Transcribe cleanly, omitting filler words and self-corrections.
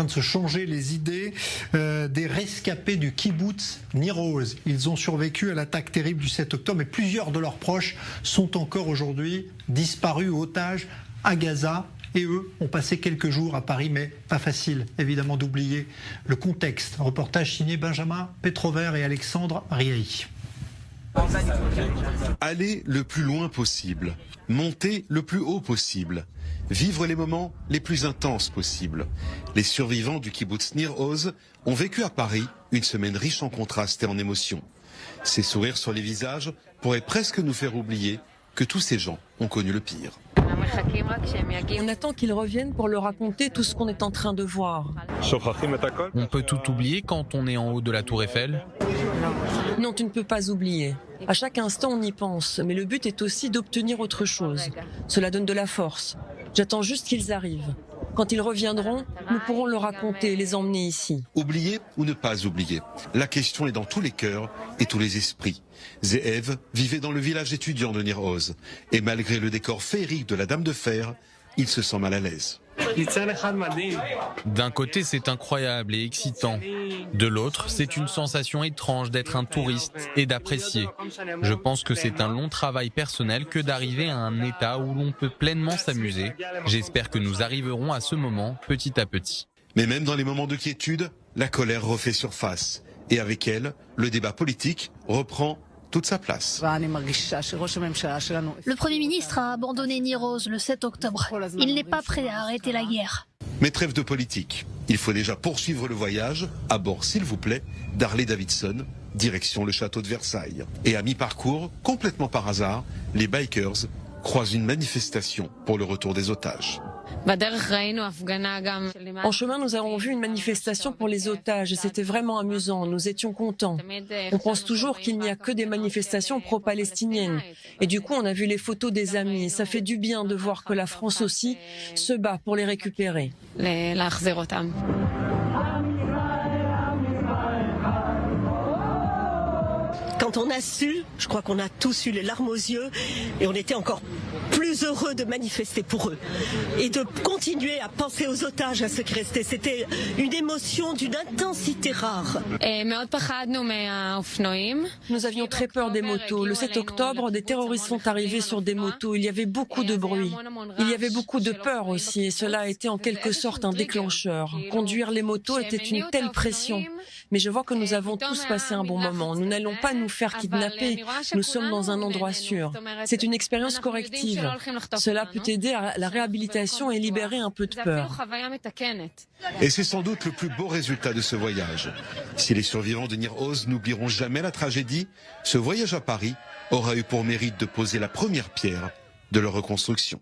train de se changer les idées des rescapés du kibbutz Nir Oz. Ils ont survécu à l'attaque terrible du 7 octobre, mais plusieurs de leurs proches sont encore aujourd'hui disparus, otages à Gaza. Et eux ont passé quelques jours à Paris, mais pas facile évidemment d'oublier le contexte. Un reportage signé Benjamin Petrover et Alexandre Riahi. Aller le plus loin possible, monter le plus haut possible, vivre les moments les plus intenses possibles. Les survivants du kibbutz Nir Oz ont vécu à Paris une semaine riche en contrastes et en émotions. Ces sourires sur les visages pourraient presque nous faire oublier que tous ces gens ont connu le pire. On attend qu'ils reviennent pour leur raconter tout ce qu'on est en train de voir. On peut tout oublier quand on est en haut de la tour Eiffel? Non, tu ne peux pas oublier. À chaque instant, on y pense, mais le but est aussi d'obtenir autre chose. Cela donne de la force. J'attends juste qu'ils arrivent. Quand ils reviendront, nous pourrons leur raconter et les emmener ici. Oublier ou ne pas oublier? La question est dans tous les cœurs et tous les esprits. Zeev vivait dans le village étudiant de Nir Oz. Et malgré le décor féerique de la Dame de Fer, il se sent mal à l'aise. D'un côté, c'est incroyable et excitant. De l'autre, c'est une sensation étrange d'être un touriste et d'apprécier. Je pense que c'est un long travail personnel que d'arriver à un état où l'on peut pleinement s'amuser. J'espère que nous arriverons à ce moment petit à petit. Mais même dans les moments de quiétude, la colère refait surface. Et avec elle, le débat politique reprend toute sa place. Le Premier ministre a abandonné Nir Oz le 7 octobre. Il n'est pas prêt à arrêter la guerre. Mais trêve de politique. Il faut déjà poursuivre le voyage, à bord s'il vous plaît, d'Harley Davidson, direction le château de Versailles. Et à mi-parcours, complètement par hasard, les bikers croisent une manifestation pour le retour des otages. En chemin, nous avons vu une manifestation pour les otages et c'était vraiment amusant. Nous étions contents. On pense toujours qu'il n'y a que des manifestations pro-palestiniennes. Et du coup, on a vu les photos des amis. Et ça fait du bien de voir que la France aussi se bat pour les récupérer. Quand on a su, je crois qu'on a tous eu les larmes aux yeux et on était encore plus heureux de manifester pour eux et de continuer à penser aux otages, à ceux qui restaient. C'était une émotion d'une intensité rare. Nous avions très peur des motos. Le 7 octobre, des terroristes sont arrivés sur des motos. Il y avait beaucoup de bruit. Il y avait beaucoup de peur aussi et cela a été en quelque sorte un déclencheur. Conduire les motos était une telle pression. Mais je vois que nous avons tous passé un bon moment. Nous n'allons pas nous faire kidnapper. Nous sommes dans un endroit sûr. C'est une expérience corrective. Cela peut aider à la réhabilitation et libérer un peu de peur. Et c'est sans doute le plus beau résultat de ce voyage. Si les survivants de Nir Oz n'oublieront jamais la tragédie, ce voyage à Paris aura eu pour mérite de poser la première pierre de leur reconstruction.